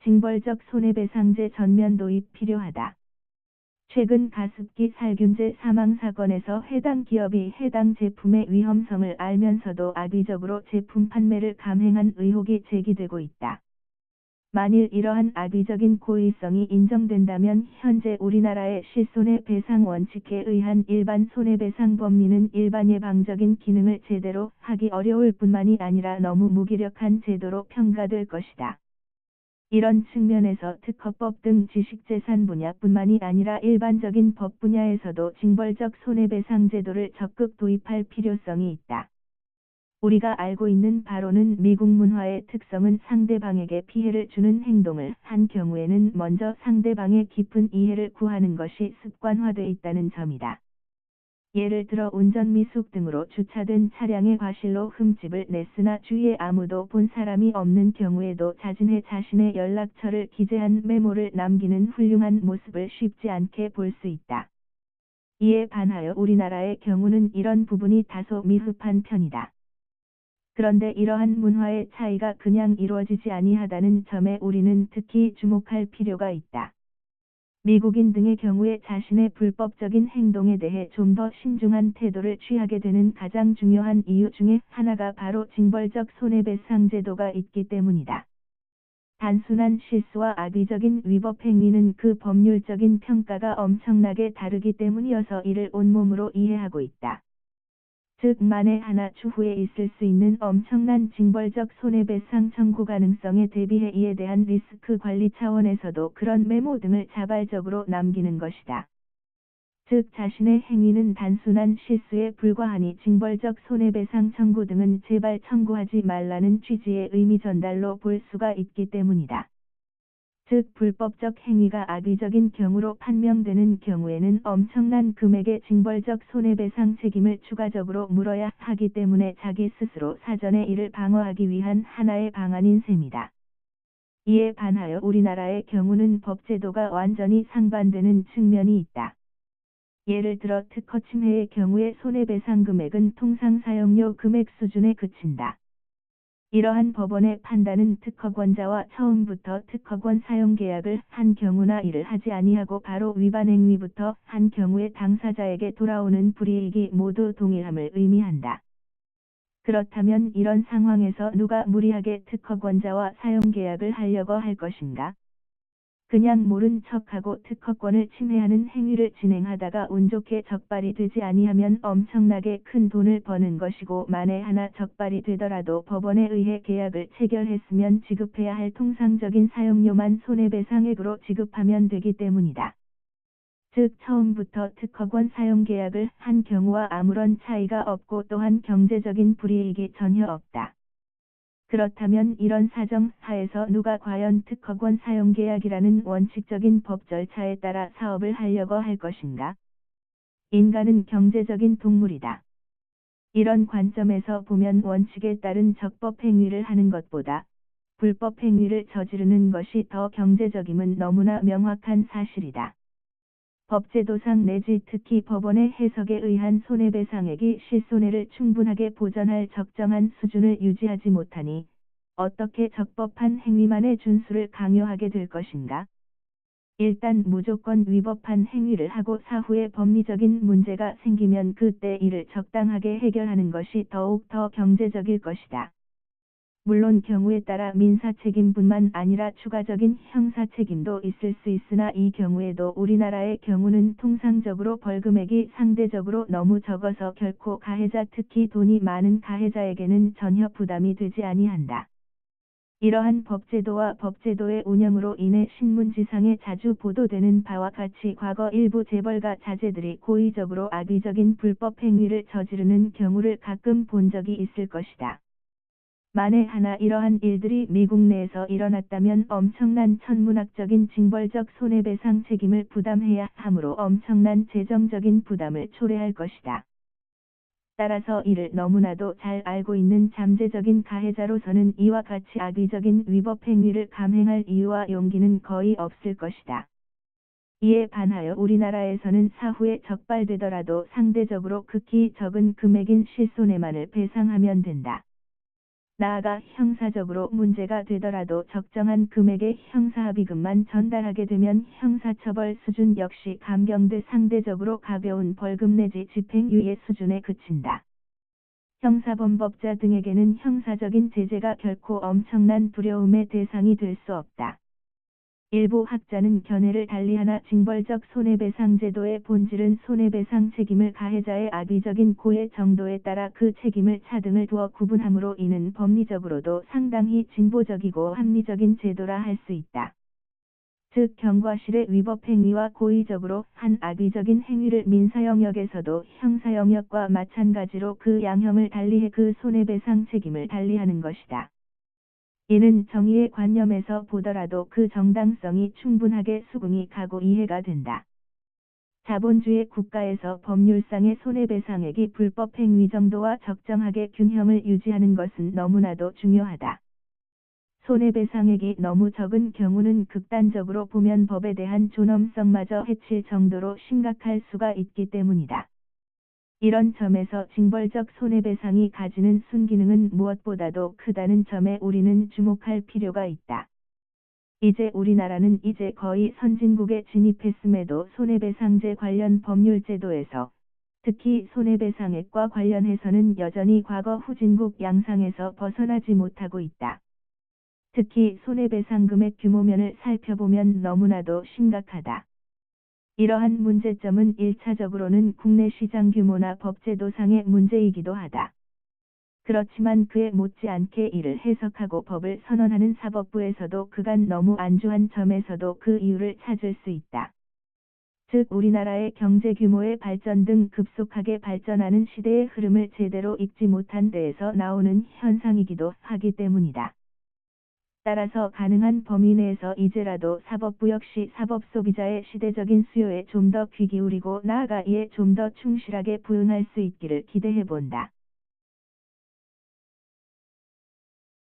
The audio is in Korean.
징벌적 손해배상제 전면 도입 필요하다. 최근 가습기 살균제 사망 사건에서 해당 기업이 해당 제품의 위험성을 알면서도 악의적으로 제품 판매를 감행한 의혹이 제기되고 있다. 만일 이러한 악의적인 고의성이 인정된다면 현재 우리나라의 실손해배상 원칙에 의한 일반 손해배상 법리는 일반 예방적인 기능을 제대로 하기 어려울 뿐만이 아니라 너무 무기력한 제도로 평가될 것이다. 이런 측면에서 특허법 등 지식재산 분야뿐만이 아니라 일반적인 법 분야에서도 징벌적 손해배상 제도를 적극 도입할 필요성이 있다. 우리가 알고 있는 바로는 미국 문화의 특성은 상대방에게 피해를 주는 행동을 한 경우에는 먼저 상대방의 깊은 이해를 구하는 것이 습관화되어 있다는 점이다. 예를 들어 운전 미숙 등으로 주차된 차량의 과실로 흠집을 냈으나 주위에 아무도 본 사람이 없는 경우에도 자진해 자신의 연락처를 기재한 메모를 남기는 훌륭한 모습을 쉽지 않게 볼 수 있다. 이에 반하여 우리나라의 경우는 이런 부분이 다소 미흡한 편이다. 그런데 이러한 문화의 차이가 그냥 이루어지지 아니하다는 점에 우리는 특히 주목할 필요가 있다. 미국인 등의 경우에 자신의 불법적인 행동에 대해 좀 더 신중한 태도를 취하게 되는 가장 중요한 이유 중에 하나가 바로 징벌적 손해배상 제도가 있기 때문이다. 단순한 실수와 악의적인 위법 행위는 그 법률적인 평가가 엄청나게 다르기 때문이어서 이를 온몸으로 이해하고 있다. 즉 만에 하나 추후에 있을 수 있는 엄청난 징벌적 손해배상 청구 가능성에 대비해 이에 대한 리스크 관리 차원에서도 그런 메모 등을 자발적으로 남기는 것이다. 즉 자신의 행위는 단순한 실수에 불과하니 징벌적 손해배상 청구 등은 제발 청구하지 말라는 취지의 의미 전달로 볼 수가 있기 때문이다. 즉 불법적 행위가 악의적인 경우로 판명되는 경우에는 엄청난 금액의 징벌적 손해배상 책임을 추가적으로 물어야 하기 때문에 자기 스스로 사전에 이를 방어하기 위한 하나의 방안인 셈이다. 이에 반하여 우리나라의 경우는 법제도가 완전히 상반되는 측면이 있다. 예를 들어 특허 침해의 경우에 손해배상 금액은 통상 사용료 금액 수준에 그친다. 이러한 법원의 판단은 특허권자와 처음부터 특허권 사용 계약을 한 경우나 이를 하지 아니하고 바로 위반 행위부터 한 경우에 당사자에게 돌아오는 불이익이 모두 동일함을 의미한다. 그렇다면 이런 상황에서 누가 무리하게 특허권자와 사용 계약을 하려고 할 것인가? 그냥 모른 척하고 특허권을 침해하는 행위를 진행하다가 운 좋게 적발이 되지 아니하면 엄청나게 큰 돈을 버는 것이고 만에 하나 적발이 되더라도 법원에 의해 계약을 체결했으면 지급해야 할 통상적인 사용료만 손해배상액으로 지급하면 되기 때문이다. 즉 처음부터 특허권 사용 계약을 한 경우와 아무런 차이가 없고 또한 경제적인 불이익이 전혀 없다. 그렇다면 이런 사정 하에서 누가 과연 특허권 사용 계약이라는 원칙적인 법 절차에 따라 사업을 하려고 할 것인가? 인간은 경제적인 동물이다. 이런 관점에서 보면 원칙에 따른 적법 행위를 하는 것보다 불법 행위를 저지르는 것이 더 경제적임은 너무나 명확한 사실이다. 법제도상 내지 특히 법원의 해석에 의한 손해배상액이 실손해를 충분하게 보전할 적정한 수준을 유지하지 못하니 어떻게 적법한 행위만의 준수를 강요하게 될 것인가? 일단 무조건 위법한 행위를 하고 사후에 법리적인 문제가 생기면 그때 이를 적당하게 해결하는 것이 더욱 더 경제적일 것이다. 물론 경우에 따라 민사책임뿐만 아니라 추가적인 형사책임도 있을 수 있으나 이 경우에도 우리나라의 경우는 통상적으로 벌금액이 상대적으로 너무 적어서 결코 가해자 특히 돈이 많은 가해자에게는 전혀 부담이 되지 아니한다. 이러한 법제도와 법제도의 운영으로 인해 신문지상에 자주 보도되는 바와 같이 과거 일부 재벌가 자제들이 고의적으로 악의적인 불법 행위를 저지르는 경우를 가끔 본 적이 있을 것이다. 만에 하나 이러한 일들이 미국 내에서 일어났다면 엄청난 천문학적인 징벌적 손해배상 책임을 부담해야 하므로 엄청난 재정적인 부담을 초래할 것이다. 따라서 이를 너무나도 잘 알고 있는 잠재적인 가해자로서는 이와 같이 악의적인 위법 행위를 감행할 이유와 용기는 거의 없을 것이다. 이에 반하여 우리나라에서는 사후에 적발되더라도 상대적으로 극히 적은 금액인 실손해만을 배상하면 된다. 나아가 형사적으로 문제가 되더라도 적정한 금액의 형사합의금만 전달하게 되면 형사처벌 수준 역시 감경돼 상대적으로 가벼운 벌금 내지 집행유예 수준에 그친다. 형사범법자 등에게는 형사적인 제재가 결코 엄청난 두려움의 대상이 될 수 없다. 일부 학자는 견해를 달리하나 징벌적 손해배상 제도의 본질은 손해배상 책임을 가해자의 악의적인 고의 정도에 따라 그 책임을 차등을 두어 구분함으로 이는 법리적으로도 상당히 진보적이고 합리적인 제도라 할 수 있다. 즉 경과실의 위법행위와 고의적으로 한 악의적인 행위를 민사영역에서도 형사영역과 마찬가지로 그 양형을 달리해 그 손해배상 책임을 달리하는 것이다. 이는 정의의 관념에서 보더라도 그 정당성이 충분하게 수긍이 가고 이해가 된다. 자본주의 국가에서 법률상의 손해배상액이 불법행위 정도와 적정하게 균형을 유지하는 것은 너무나도 중요하다. 손해배상액이 너무 적은 경우는 극단적으로 보면 법에 대한 존엄성마저 해칠 정도로 심각할 수가 있기 때문이다. 이런 점에서 징벌적 손해배상이 가지는 순기능은 무엇보다도 크다는 점에 우리는 주목할 필요가 있다. 이제 우리나라는 이제 거의 선진국에 진입했음에도 손해배상제 관련 법률 제도에서 특히 손해배상액과 관련해서는 여전히 과거 후진국 양상에서 벗어나지 못하고 있다. 특히 손해배상 금액 규모면을 살펴보면 너무나도 심각하다. 이러한 문제점은 1차적으로는 국내 시장 규모나 법제도상의 문제이기도 하다. 그렇지만 그에 못지않게 이를 해석하고 법을 선언하는 사법부에서도 그간 너무 안주한 점에서도 그 이유를 찾을 수 있다. 즉 우리나라의 경제 규모의 발전 등 급속하게 발전하는 시대의 흐름을 제대로 읽지 못한 데에서 나오는 현상이기도 하기 때문이다. 따라서 가능한 범위 내에서 이제라도 사법부 역시 사법 소비자의 시대적인 수요에 좀 더 귀 기울이고 나아가 이에 좀 더 충실하게 부응할 수 있기를 기대해 본다.